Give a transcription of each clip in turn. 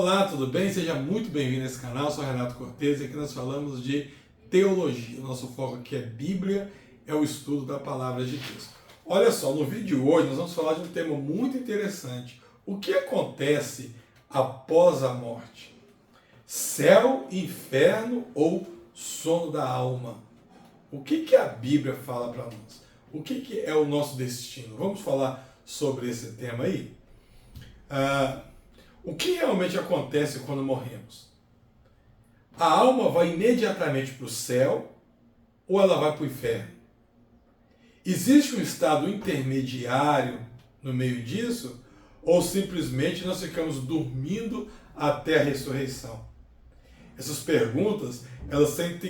Olá, tudo bem? Seja muito bem-vindo a esse canal. Eu sou Renato Cortez e aqui nós falamos de teologia. O nosso foco aqui é Bíblia, é o estudo da palavra de Deus. Olha só, no vídeo de hoje nós vamos falar de um tema muito interessante. O que acontece após a morte? Céu, inferno ou sono da alma? O que a Bíblia fala para nós? O que é o nosso destino? Vamos falar sobre esse tema aí? O que realmente acontece quando morremos? A alma vai imediatamente para o céu ou ela vai para o inferno? Existe um estado intermediário no meio disso? Ou simplesmente nós ficamos dormindo até a ressurreição? Essas perguntas elas têm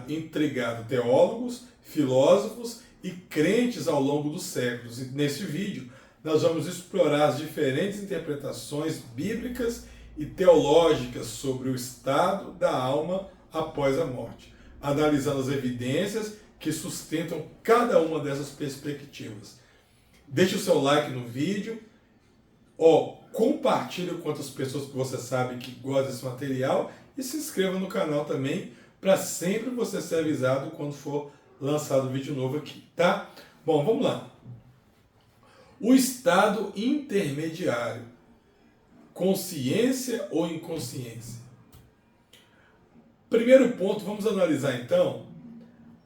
intrigado teólogos, filósofos e crentes ao longo dos séculos. E neste vídeo nós vamos explorar as diferentes interpretações bíblicas e teológicas sobre o estado da alma após a morte, analisando as evidências que sustentam cada uma dessas perspectivas. Deixe o seu like no vídeo, compartilhe com outras pessoas que você sabe que gostam desse material e se inscreva no canal também para sempre você ser avisado quando for lançado vídeo novo aqui, tá? Bom, vamos lá. O estado intermediário, consciência ou inconsciência? Primeiro ponto, vamos analisar então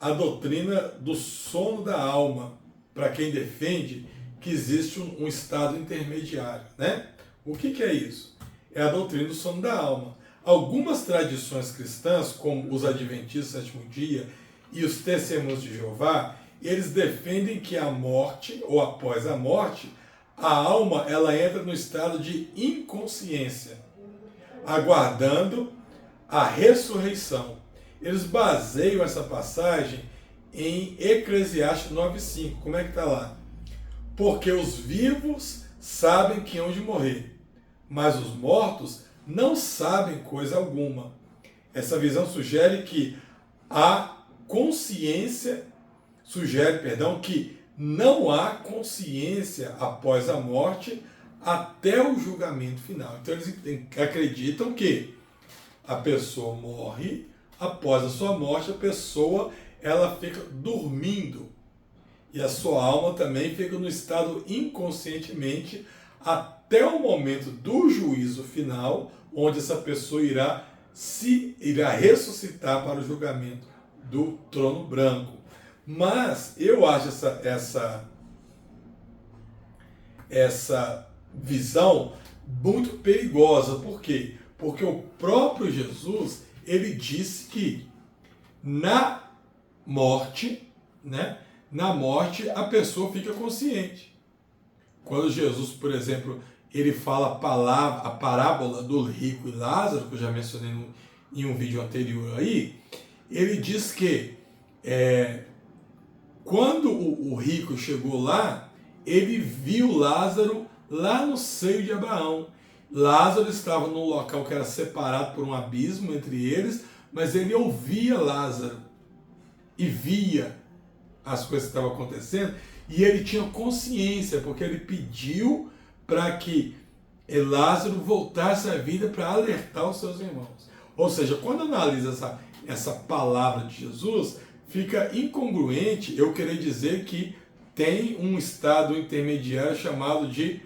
a doutrina do sono da alma, para quem defende que existe um estado intermediário, né? O que é isso? É a doutrina do sono da alma. Algumas tradições cristãs, como os Adventistas do Sétimo Dia e os Testemunhos de Jeová, eles defendem que a morte, ou após a morte, a alma ela entra no estado de inconsciência, aguardando a ressurreição. Eles baseiam essa passagem em Eclesiastes 9,5. Como é que está lá? Porque os vivos sabem que hão de morrer, mas os mortos não sabem coisa alguma. Essa visão sugere que a consciência que não há consciência após a morte até o julgamento final. Então eles acreditam que a pessoa morre, após a sua morte a pessoa ela fica dormindo e a sua alma também fica no estado inconscientemente até o momento do juízo final, onde essa pessoa irá ressuscitar para o julgamento do trono branco. Mas eu acho essa visão muito perigosa. Por quê? Porque o próprio Jesus, ele disse que na morte, né, a pessoa fica consciente. Quando Jesus, por exemplo, ele fala a parábola do rico e Lázaro, que eu já mencionei em um vídeo anterior aí, ele diz que quando o rico chegou lá, ele viu Lázaro lá no seio de Abraão. Lázaro estava num local que era separado por um abismo entre eles, mas ele ouvia Lázaro e via as coisas que estavam acontecendo, e ele tinha consciência, porque ele pediu para que Lázaro voltasse à vida para alertar os seus irmãos. Ou seja, quando analisa essa palavra de Jesus, fica incongruente eu querer dizer que tem um estado intermediário chamado de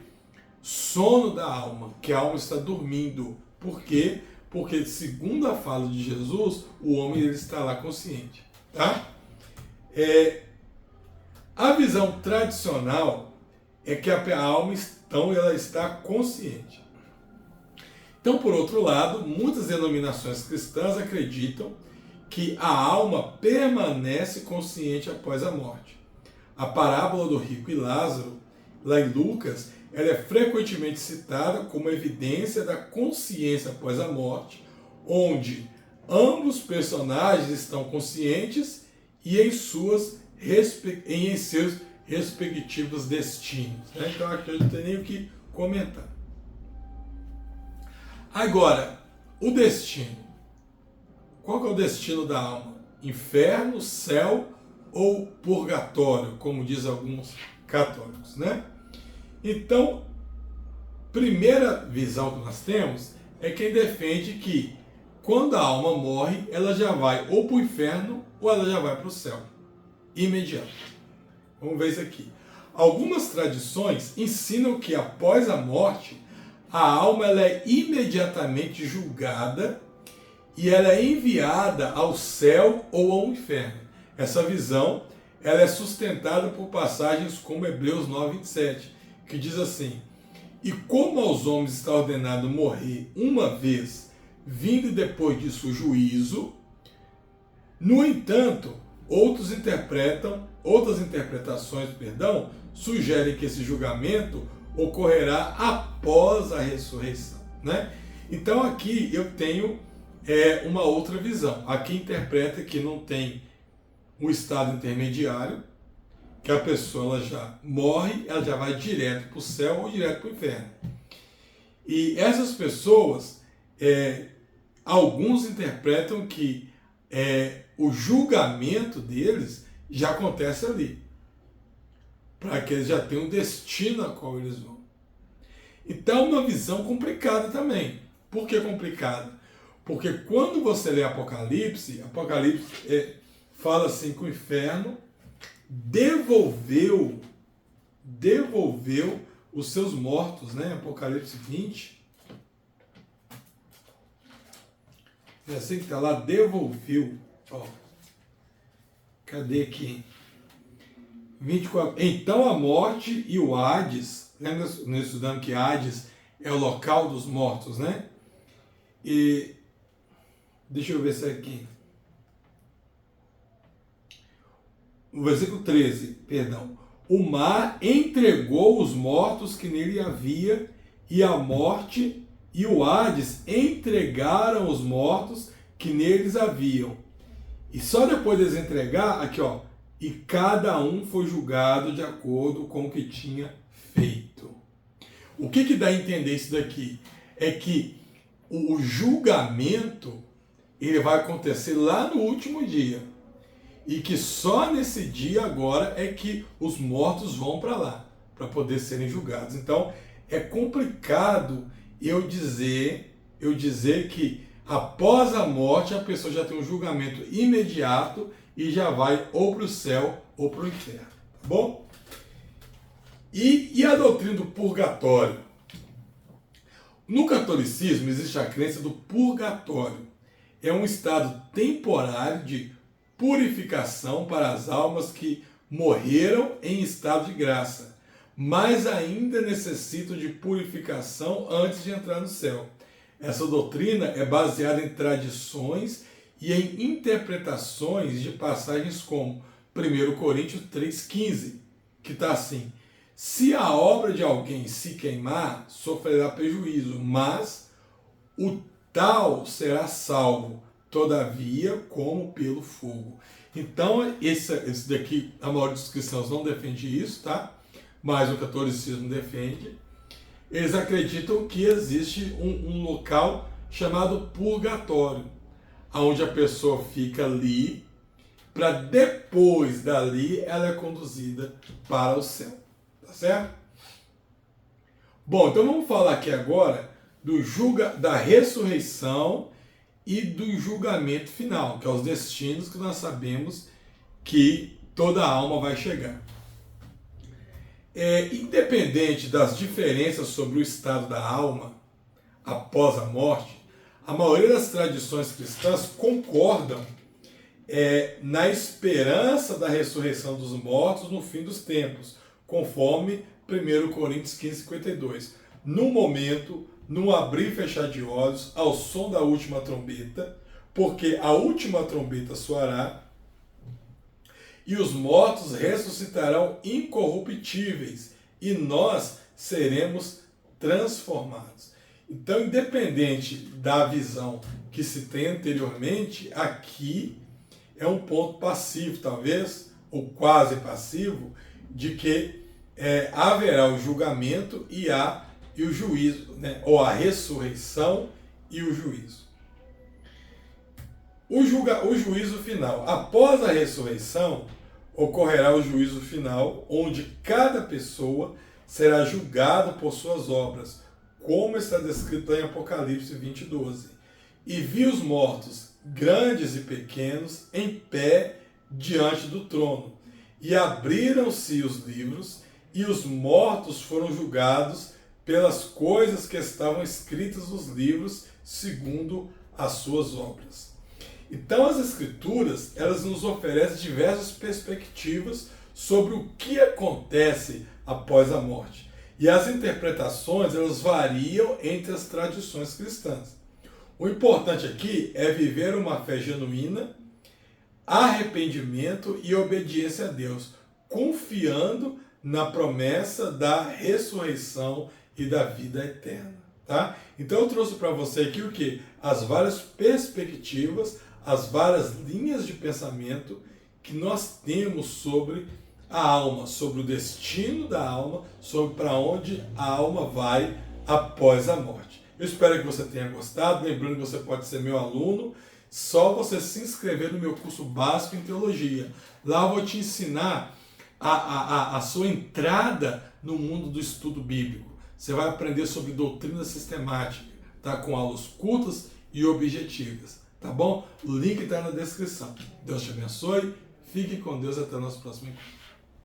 sono da alma, que a alma está dormindo. Por quê? Porque, segundo a fala de Jesus, o homem ele está lá consciente. Tá? A visão tradicional é que a alma então, ela está consciente. Então, por outro lado, muitas denominações cristãs acreditam que a alma permanece consciente após a morte. A parábola do rico e Lázaro, lá em Lucas, ela é frequentemente citada como evidência da consciência após a morte, onde ambos personagens estão conscientes e em seus respectivos destinos. Né? Então aqui eu não tenho nem o que comentar. Agora, o destino. Qual que é o destino da alma? Inferno, céu ou purgatório, como diz alguns católicos, né? Então, primeira visão que nós temos é quem defende que quando a alma morre, ela já vai ou para o inferno ou ela já vai para o céu. Imediato. Vamos ver isso aqui. Algumas tradições ensinam que após a morte, a alma ela é imediatamente julgada e ela é enviada ao céu ou ao inferno. Essa visão ela é sustentada por passagens como Hebreus 9:27, que diz assim: e como aos homens está ordenado morrer uma vez, vindo depois disso o juízo, no entanto, outras interpretações, sugerem que esse julgamento ocorrerá após a ressurreição, né? Então aqui eu tenho uma outra visão. Aqui interpreta que não tem um estado intermediário, que a pessoa ela já morre, ela já vai direto para o céu ou direto para o inferno. E essas pessoas, alguns interpretam que o julgamento deles já acontece ali, para que eles já tenham um destino a qual eles vão. Então é uma visão complicada também. Por que complicada? Porque quando você lê Apocalipse fala assim que o inferno devolveu os seus mortos, né? Apocalipse 20. É assim que está lá, devolveu. Ó, cadê aqui? 24. Então a morte e o Hades, lembra nós estudando que Hades é o local dos mortos, né? E deixa eu ver se é aqui. No versículo 13, perdão. O mar entregou os mortos que nele havia, e a morte e o Hades entregaram os mortos que neles haviam. E só depois deles entregar, aqui ó, e cada um foi julgado de acordo com o que tinha feito. O que dá a entender isso daqui? É que o julgamento ele vai acontecer lá no último dia. E que só nesse dia agora é que os mortos vão para lá, para poder serem julgados. Então é complicado eu dizer que após a morte a pessoa já tem um julgamento imediato e já vai ou para o céu ou para o inferno. Tá bom? E a doutrina do purgatório? No catolicismo existe a crença do purgatório. É um estado temporário de purificação para as almas que morreram em estado de graça, mas ainda necessitam de purificação antes de entrar no céu. Essa doutrina é baseada em tradições e em interpretações de passagens como 1 Coríntios 3,15, que está assim: se a obra de alguém se queimar, sofrerá prejuízo, mas o tal será salvo, todavia, como pelo fogo. Então, esse daqui, a maioria dos cristãos não defende isso, tá? Mas o catolicismo defende. Eles acreditam que existe um local chamado purgatório, onde a pessoa fica ali, para depois dali ela é conduzida para o céu. Tá certo? Bom, então vamos falar aqui agora da ressurreição e do julgamento final, que é os destinos que nós sabemos que toda alma vai chegar. Independente das diferenças sobre o estado da alma após a morte, a maioria das tradições cristãs concordam na esperança da ressurreição dos mortos no fim dos tempos, conforme 1 Coríntios 15:52. No momento, no abrir e fechar de olhos, ao som da última trombeta, porque a última trombeta soará, e os mortos ressuscitarão incorruptíveis, e nós seremos transformados. Então, independente da visão que se tem anteriormente, aqui é um ponto passivo, talvez, ou quase passivo, de que haverá o julgamento e o juízo, né? Ou a ressurreição e o juízo. O juízo final. Após a ressurreição, ocorrerá o juízo final, onde cada pessoa será julgada por suas obras, como está descrito lá em Apocalipse 20:12. E vi os mortos, grandes e pequenos, em pé diante do trono. E abriram-se os livros, e os mortos foram julgados pelas coisas que estavam escritas nos livros, segundo as suas obras. Então as Escrituras, elas nos oferecem diversas perspectivas sobre o que acontece após a morte. E as interpretações, elas variam entre as tradições cristãs. O importante aqui é viver uma fé genuína, arrependimento e obediência a Deus, confiando na promessa da ressurreição e da vida eterna, tá? Então eu trouxe para você aqui o que? As várias perspectivas, as várias linhas de pensamento que nós temos sobre a alma, sobre o destino da alma, sobre para onde a alma vai após a morte. Eu espero que você tenha gostado, lembrando que você pode ser meu aluno, só você se inscrever no meu curso básico em teologia. Lá eu vou te ensinar a sua entrada no mundo do estudo bíblico. Você vai aprender sobre doutrina sistemática, tá? Com aulas curtas e objetivas, tá bom? O link está na descrição. Deus te abençoe, fique com Deus, até o nosso próximo encontro.